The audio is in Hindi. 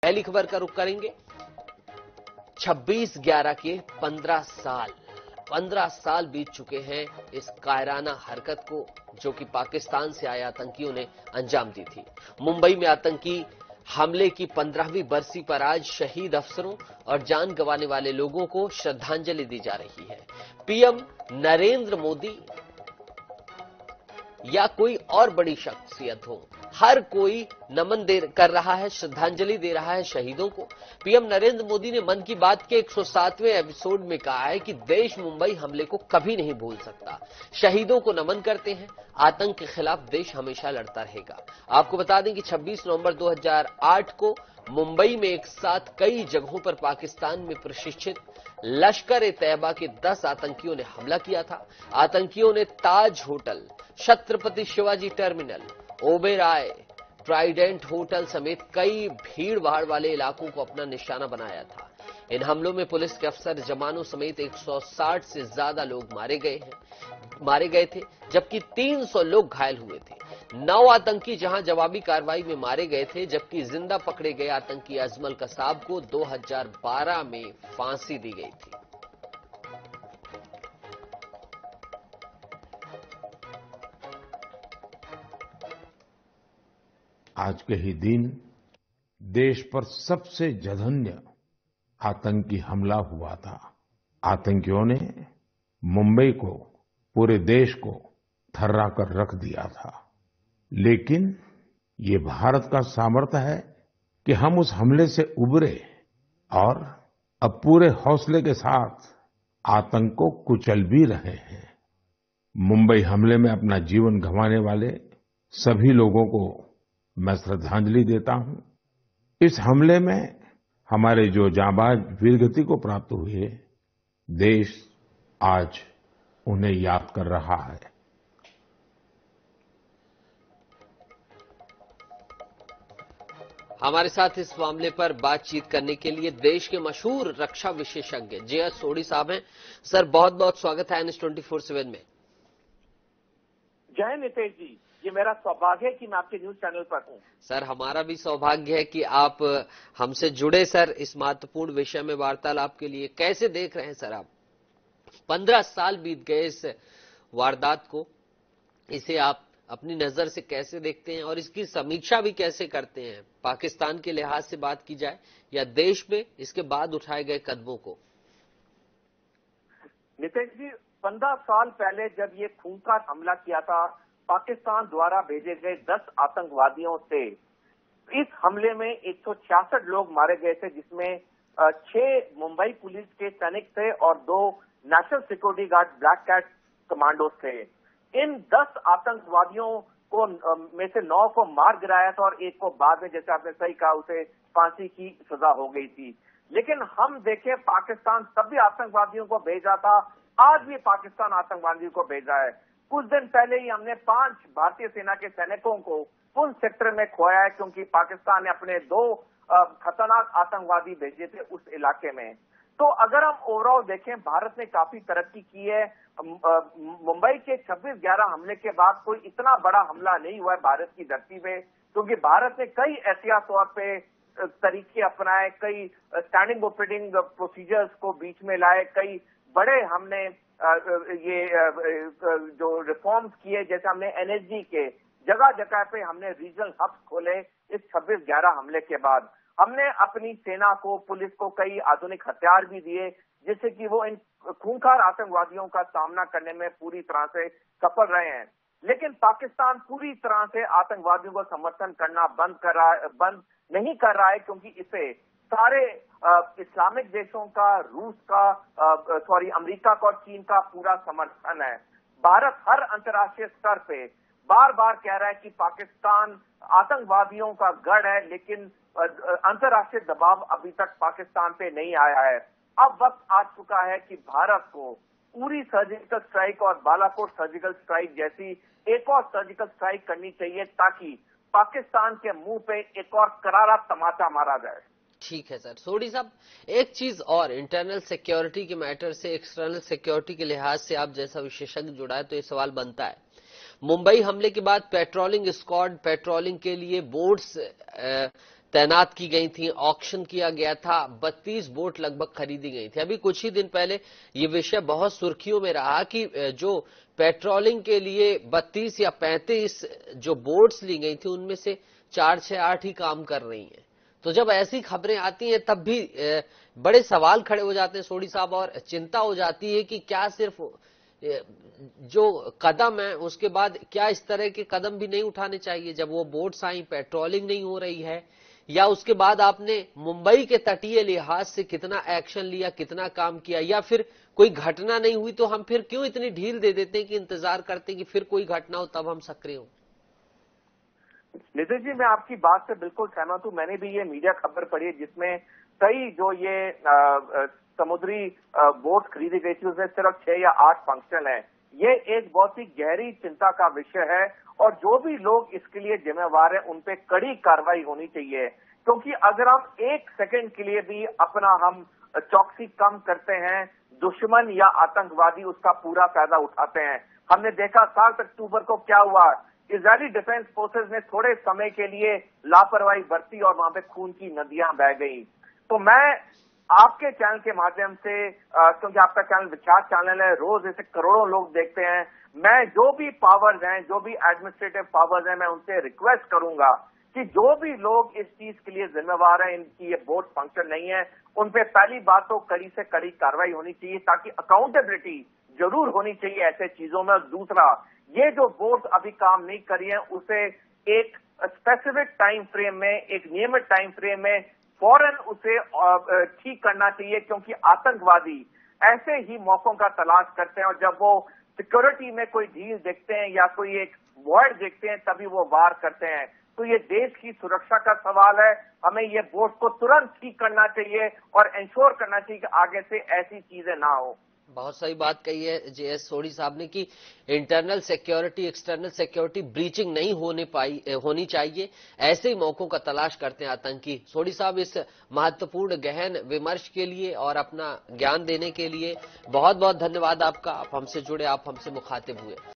पहली खबर का रुख करेंगे 26/11 के 15 साल बीत चुके हैं इस कायराना हरकत को जो कि पाकिस्तान से आए आतंकियों ने अंजाम दी थी। मुंबई में आतंकी हमले की 15वीं बरसी पर आज शहीद अफसरों और जान गंवाने वाले लोगों को श्रद्धांजलि दी जा रही है। पीएम नरेंद्र मोदी या कोई और बड़ी शख्सियत हो, हर कोई नमन कर रहा है, श्रद्धांजलि दे रहा है शहीदों को। पीएम नरेंद्र मोदी ने मन की बात के 107वें एपिसोड में कहा है कि देश मुंबई हमले को कभी नहीं भूल सकता। शहीदों को नमन करते हैं। आतंक के खिलाफ देश हमेशा लड़ता रहेगा। आपको बता दें कि 26 नवंबर 2008 को मुंबई में एक साथ कई जगहों पर पाकिस्तान में प्रशिक्षित लश्कर-ए-तैयबा के 10 आतंकियों ने हमला किया था। आतंकियों ने Taj hotel, Chhatrapati Shivaji terminal, Oberoi, Trident hotel समेत कई भीड़ भाड़ वाले इलाकों को अपना निशाना बनाया था। इन हमलों में पुलिस के अफसर, जवानों समेत 160 से ज्यादा लोग मारे गए थे, जबकि 300 लोग घायल हुए थे। 9 आतंकी जहां जवाबी कार्रवाई में मारे गए थे, जबकि जिंदा पकड़े गए आतंकी अजमल कसाब को 2012 में फांसी दी गई थी। आज के ही दिन देश पर सबसे जघन्य आतंकी हमला हुआ था। आतंकियों ने मुंबई को, पूरे देश को थर्रा कर रख दिया था। लेकिन ये भारत का सामर्थ्य है कि हम उस हमले से उबरे और अब पूरे हौसले के साथ आतंक को कुचल भी रहे हैं। मुंबई हमले में अपना जीवन गंवाने वाले सभी लोगों को मैं श्रद्धांजलि देता हूं। इस हमले में हमारे जो जांबाज वीरगति को प्राप्त हुए, देश आज उन्हें याद कर रहा है। हमारे साथ इस मामले पर बातचीत करने के लिए देश के मशहूर रक्षा विशेषज्ञ जे.एस. सोढ़ी साहब हैं। सर, बहुत बहुत स्वागत है NS 24/7 में। जय नितेश जी, ये मेरा सौभाग्य है कि मैं आपके न्यूज चैनल पर हूं। सर, हमारा भी सौभाग्य है कि आप हमसे जुड़े सर इस महत्वपूर्ण विषय में वार्तालाप के लिए। कैसे देख रहे हैं सर आप? 15 साल बीत गए इस वारदात को, इसे आप अपनी नजर से कैसे देखते हैं और इसकी समीक्षा भी कैसे करते हैं? पाकिस्तान के लिहाज से बात की जाए या देश में इसके बाद उठाए गए कदमों को? नितेश जी, 15 साल पहले जब ये खूंखार हमला किया था पाकिस्तान द्वारा भेजे गए 10 आतंकवादियों से, इस हमले में 166 लोग मारे गए थे, जिसमें 6 मुंबई पुलिस के सैनिक थे और 2 national security guard black cat commandos थे। इन 10 आतंकवादियों को में से 9 को मार गिराया था और एक को बाद में, जैसे आपने सही कहा, उसे फांसी की सजा हो गई थी। लेकिन हम देखें, पाकिस्तान तब भी आतंकवादियों को भेजा था, आज भी पाकिस्तान आतंकवादियों को भेजा है। कुछ दिन पहले ही हमने 5 भारतीय सेना के सैनिकों को पुंछ सेक्टर में खोया है, क्योंकि पाकिस्तान ने अपने 2 खतरनाक आतंकवादी भेजे थे उस इलाके में। तो अगर हम ओवरऑल देखें, भारत ने काफी तरक्की की है। मुंबई के 26/11 हमले के बाद कोई इतना बड़ा हमला नहीं हुआ है भारत की धरती पे, क्योंकि भारत ने कई एहतियात तौर पे तरीके अपनाए, कई स्टैंडिंग ऑपरेटिंग प्रोसीजर्स को बीच में लाए, कई बड़े हमने ये जो रिफॉर्म्स किए, जैसे हमने एनएसजी के जगह जगह पे हमने रीजनल हब्स खोले। इस 26/11 हमले के बाद हमने अपनी सेना को, पुलिस को कई आधुनिक हथियार भी दिए, जिससे कि वो इन खूंखार आतंकवादियों का सामना करने में पूरी तरह से सफल रहे हैं। लेकिन पाकिस्तान पूरी तरह से आतंकवादियों को समर्थन करना बंद नहीं कर रहा है, क्योंकि इसे सारे इस्लामिक देशों का, रूस का, अमेरिका का और चीन का पूरा समर्थन है। भारत हर अंतर्राष्ट्रीय स्तर पे बार बार कह रहा है कि पाकिस्तान आतंकवादियों का गढ़ है, लेकिन अंतर्राष्ट्रीय दबाव अभी तक पाकिस्तान पे नहीं आया है। अब वक्त आ चुका है कि भारत को पूरी सर्जिकल स्ट्राइक और बालाकोट सर्जिकल स्ट्राइक जैसी एक और सर्जिकल स्ट्राइक करनी चाहिए, ताकि पाकिस्तान के मुंह पे एक और करारा तमाचा मारा जाए। ठीक है सर। सोढ़ी साहब, एक चीज और, इंटरनल सिक्योरिटी के मैटर से एक्सटर्नल सिक्योरिटी के लिहाज से आप जैसा विशेषज्ञ जुड़ा है, तो ये सवाल बनता है, मुंबई हमले के बाद पेट्रोलिंग स्क्वाड, पेट्रोलिंग के लिए बोट्स तैनात की गई थी, ऑक्शन किया गया था, 32 बोट लगभग खरीदी गई थी। अभी कुछ ही दिन पहले ये विषय बहुत सुर्खियों में रहा कि जो पेट्रोलिंग के लिए 32 या 35 जो बोट्स ली गई थी, उनमें से 4 6 8 ही काम कर रही हैं। तो जब ऐसी खबरें आती हैं तब भी बड़े सवाल खड़े हो जाते हैं सोढी साहब, और चिंता हो जाती है कि क्या सिर्फ जो कदम है उसके बाद क्या इस तरह के कदम भी नहीं उठाने चाहिए जब वो बोट्स आई, पेट्रोलिंग नहीं हो रही है, या उसके बाद आपने मुंबई के तटीय लिहाज से कितना एक्शन लिया, कितना काम किया, या फिर कोई घटना नहीं हुई तो हम फिर क्यों इतनी ढील दे देते हैं कि इंतजार करते हैं कि फिर कोई घटना हो तब हम सक्रिय हो। नितिन जी, मैं आपकी बात से बिल्कुल सहमत हूं। मैंने भी ये मीडिया खबर पढ़ी है जिसमें कई जो ये समुद्री बोट खरीदी गई थी उसमें सिर्फ 6 या 8 फंक्शनल है। ये एक बहुत ही गहरी चिंता का विषय है और जो भी लोग इसके लिए जिम्मेवार हैं उन पे कड़ी कार्रवाई होनी चाहिए, क्योंकि अगर हम 1 सेकंड के लिए भी अपना हम चौकसी कम करते हैं, दुश्मन या आतंकवादी उसका पूरा फायदा उठाते हैं। हमने देखा 7 अक्टूबर को क्या हुआ, इजरायली डिफेंस फोर्सेस ने थोड़े समय के लिए लापरवाही बरती और वहां पे खून की नदियां बह गई। तो मैं आपके चैनल के माध्यम से, क्योंकि आपका चैनल विख्यात चैनल है, रोज ऐसे करोड़ों लोग देखते हैं, मैं जो भी पावर्स हैं, जो भी एडमिनिस्ट्रेटिव पावर्स हैं, मैं उनसे रिक्वेस्ट करूंगा कि जो भी लोग इस चीज के लिए जिम्मेवार हैं, इनकी ये बोट फंक्शन नहीं है, उन पे पहली बात तो कड़ी से कड़ी कार्रवाई होनी चाहिए ताकि अकाउंटेबिलिटी जरूर होनी चाहिए ऐसे चीजों में। दूसरा, ये जो बोट अभी काम नहीं करी है उसे एक स्पेसिफिक टाइम फ्रेम में, एक नियमित टाइम फ्रेम में फौरन उसे ठीक करना चाहिए, क्योंकि आतंकवादी ऐसे ही मौकों का तलाश करते हैं और जब वो सिक्योरिटी में कोई ढील देखते हैं या कोई एक वॉइड देखते हैं तभी वो वार करते हैं। तो ये देश की सुरक्षा का सवाल है, हमें ये बोट को तुरंत ठीक करना चाहिए और इंश्योर करना चाहिए कि आगे से ऐसी चीजें ना हो। बहुत सही बात कही है जेएस सोढी साहब ने कि internal security, external security breaching नहीं होनी चाहिए। ऐसे ही मौकों का तलाश करते हैं आतंकी। सोढी साहब, इस महत्वपूर्ण गहन विमर्श के लिए और अपना ज्ञान देने के लिए बहुत बहुत धन्यवाद आपका। आप हमसे जुड़े, आप हमसे मुखातिब हुए।